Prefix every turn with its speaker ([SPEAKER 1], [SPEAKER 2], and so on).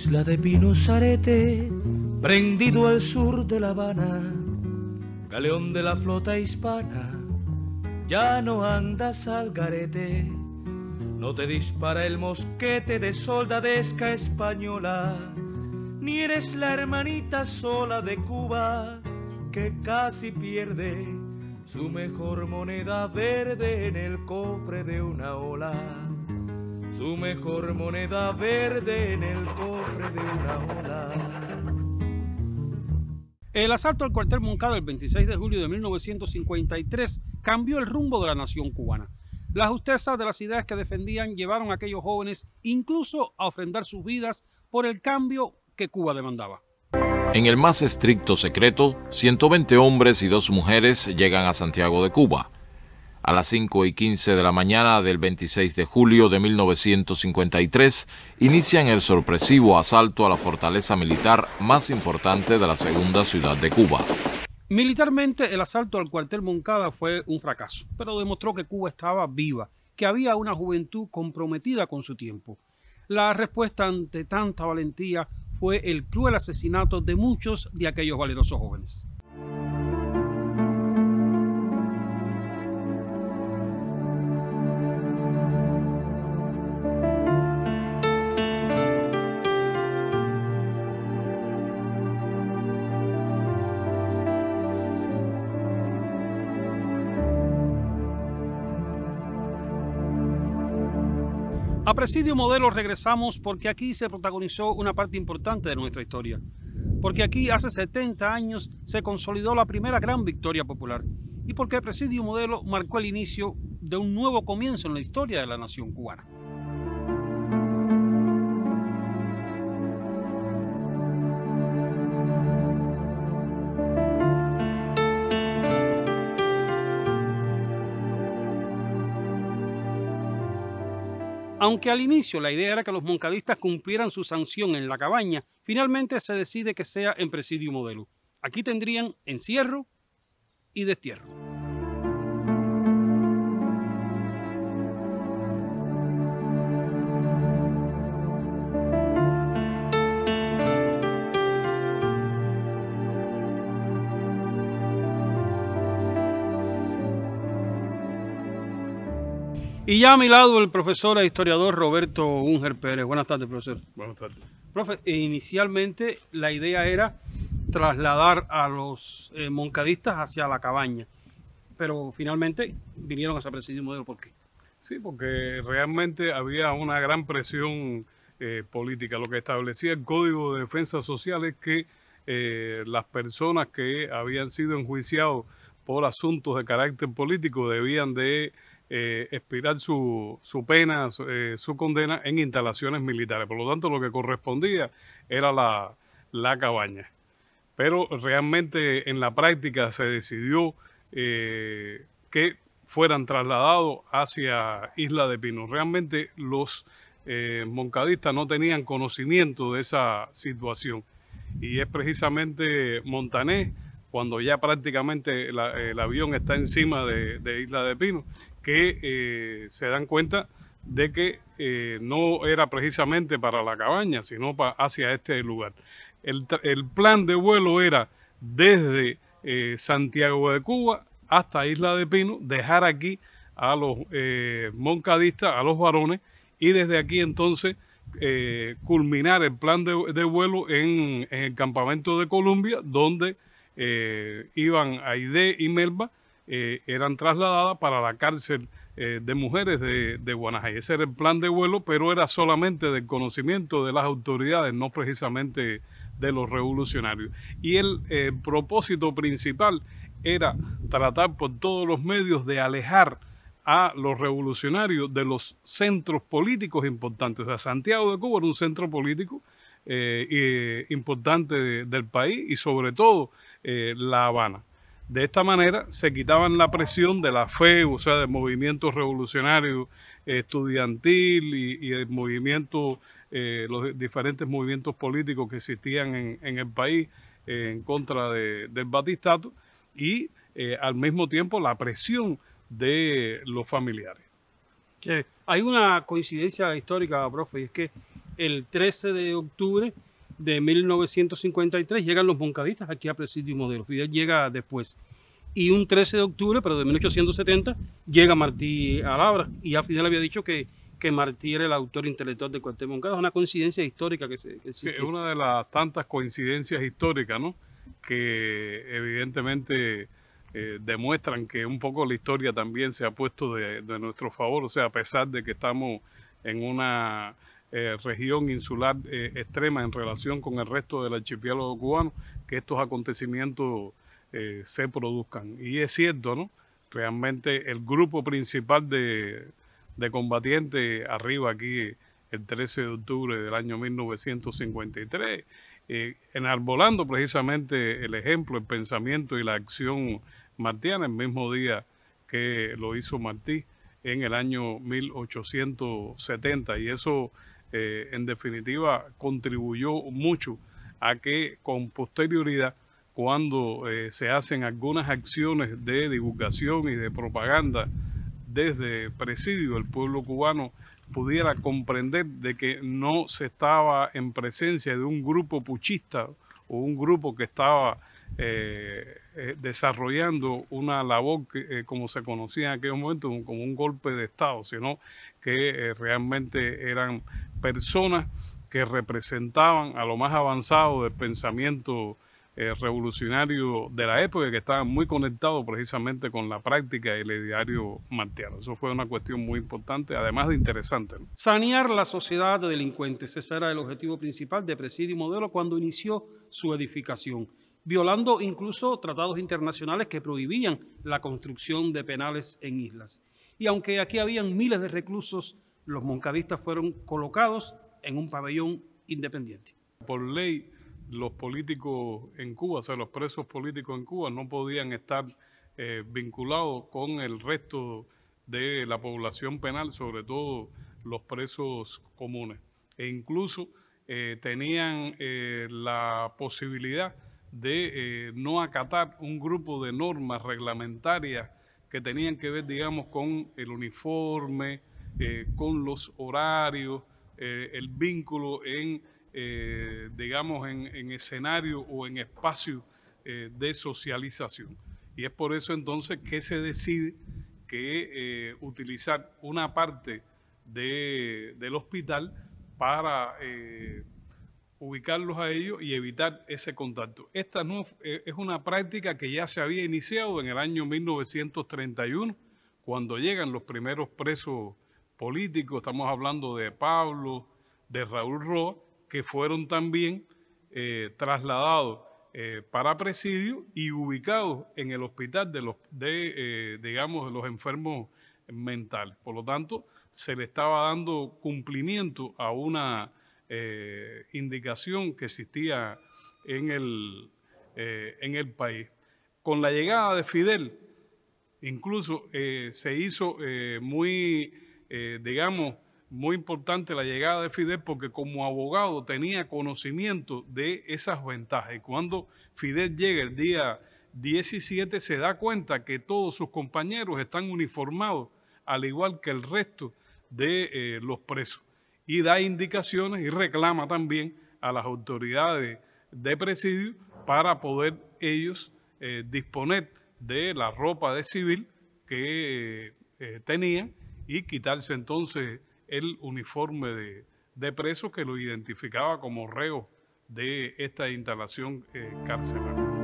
[SPEAKER 1] Isla de Pinos Arete, prendido al sur de La Habana, galeón de la flota hispana, ya no andas al garete, no te dispara el mosquete de soldadesca española, ni eres la hermanita sola de Cuba que casi pierde su mejor moneda verde en el cofre de una ola. Su mejor moneda verde en el cofre de una ola.
[SPEAKER 2] El asalto al cuartel Moncada el 26 de julio de 1953 cambió el rumbo de la nación cubana. La justeza de las ideas que defendían llevaron a aquellos jóvenes incluso a ofrendar sus vidas por el cambio que Cuba demandaba.
[SPEAKER 3] En el más estricto secreto, 120 hombres y 2 mujeres llegan a Santiago de Cuba. A las 5:15 de la mañana del 26 de julio de 1953, inician el sorpresivo asalto a la fortaleza militar más importante de la segunda ciudad de Cuba.
[SPEAKER 2] Militarmente, el asalto al cuartel Moncada fue un fracaso, pero demostró que Cuba estaba viva, que había una juventud comprometida con su tiempo. La respuesta ante tanta valentía fue el cruel asesinato de muchos de aquellos valerosos jóvenes. A Presidio Modelo regresamos porque aquí se protagonizó una parte importante de nuestra historia. Porque aquí hace 70 años se consolidó la primera gran victoria popular. Y porque Presidio Modelo marcó el inicio de un nuevo comienzo en la historia de la nación cubana. Aunque al inicio la idea era que los moncadistas cumplieran su sanción en la cabaña, finalmente se decide que sea en Presidio Modelo. Aquí tendrían encierro y destierro. Y ya a mi lado el profesor e historiador Roberto Unger Pérez. Buenas tardes, profesor.
[SPEAKER 4] Buenas tardes.
[SPEAKER 2] Profe, inicialmente la idea era trasladar a los moncadistas hacia la cabaña, pero finalmente vinieron hacia Presidio Modelo. ¿Por qué?
[SPEAKER 4] Sí, porque realmente había una gran presión política. Lo que establecía el Código de Defensa Social es que las personas que habían sido enjuiciados por asuntos de carácter político debían de expirar su pena, su condena en instalaciones militares. Por lo tanto, lo que correspondía era la cabaña. Pero realmente en la práctica se decidió que fueran trasladados hacia Isla de Pinos. Realmente los moncadistas no tenían conocimiento de esa situación. Y es precisamente Montané, cuando ya prácticamente el avión está encima de Isla de Pinos, que se dan cuenta de que no era precisamente para la cabaña, sino hacia este lugar. El plan de vuelo era desde Santiago de Cuba hasta Isla de Pinos, dejar aquí a los moncadistas, a los varones, y desde aquí entonces culminar el plan de vuelo en el campamento de Columbia, donde iban Aide y Melba, eran trasladadas para la cárcel de mujeres de Guanajay. Ese era el plan de vuelo, pero era solamente del conocimiento de las autoridades, no precisamente de los revolucionarios. Y el propósito principal era tratar por todos los medios de alejar a los revolucionarios de los centros políticos importantes. O sea, Santiago de Cuba era un centro político importante del país, y sobre todo La Habana. De esta manera se quitaban la presión de la fe, o sea, del movimiento revolucionario estudiantil y el movimiento, los diferentes movimientos políticos que existían en el país en contra del batistato, y al mismo tiempo la presión de los familiares.
[SPEAKER 2] Hay una coincidencia histórica, profe, y es que el 13 de octubre de 1953 llegan los moncadistas aquí a Presidio Modelo. Fidel llega después. Y un 13 de octubre, pero de 1870, llega Martí a Labra. Y ya Fidel había dicho que Martí era el autor intelectual del cuartel Moncada. Es una coincidencia histórica que existe.
[SPEAKER 4] Sí, es una de las tantas coincidencias históricas, ¿no?, que evidentemente demuestran que un poco la historia también se ha puesto de nuestro favor. O sea, a pesar de que estamos en una región insular extrema en relación con el resto del archipiélago cubano, que estos acontecimientos se produzcan. Y es cierto, ¿no?, realmente el grupo principal de combatientes arriba aquí el 13 de octubre del año 1953, enarbolando precisamente el ejemplo, el pensamiento y la acción martiana, el mismo día que lo hizo Martí en el año 1870, y eso en definitiva contribuyó mucho a que con posterioridad, cuando se hacen algunas acciones de divulgación y de propaganda desde Presidio, el pueblo cubano pudiera comprender de que no se estaba en presencia de un grupo puchista o un grupo que estaba desarrollando una labor que, como se conocía en aquel momento, como un golpe de Estado, sino que realmente eran personas que representaban a lo más avanzado del pensamiento revolucionario de la época, que estaban muy conectados precisamente con la práctica y el ideario martiano. Eso fue una cuestión muy importante, además de interesante, ¿no?
[SPEAKER 2] Sanear la sociedad de delincuentes. Ese era el objetivo principal de Presidio Modelo cuando inició su edificación, violando incluso tratados internacionales que prohibían la construcción de penales en islas. Y aunque aquí habían miles de reclusos, los moncadistas fueron colocados en un pabellón independiente.
[SPEAKER 4] Por ley, los políticos en Cuba, o sea, los presos políticos en Cuba no podían estar vinculados con el resto de la población penal, sobre todo los presos comunes. E incluso tenían la posibilidad de no acatar un grupo de normas reglamentarias que tenían que ver, digamos, con el uniforme, con los horarios, el vínculo en digamos, en escenario o en espacio de socialización. Y es por eso entonces que se decide que utilizar una parte del hospital para ubicarlos a ellos y evitar ese contacto. Esta no es una práctica que ya se había iniciado en el año 1931, cuando llegan los primeros presos políticos. Estamos hablando de Pablo, de Raúl Roa, que fueron también trasladados para Presidio y ubicados en el hospital digamos, de los enfermos mentales. Por lo tanto, se le estaba dando cumplimiento a una indicación que existía en el país. Con la llegada de Fidel, incluso se hizo digamos, muy importante la llegada de Fidel, porque como abogado tenía conocimiento de esas ventajas. Y cuando Fidel llega el día 17, se da cuenta que todos sus compañeros están uniformados, al igual que el resto de los presos. Y da indicaciones y reclama también a las autoridades de Presidio para poder ellos disponer de la ropa de civil que tenían y quitarse entonces el uniforme de preso que lo identificaba como reo de esta instalación carcelaria.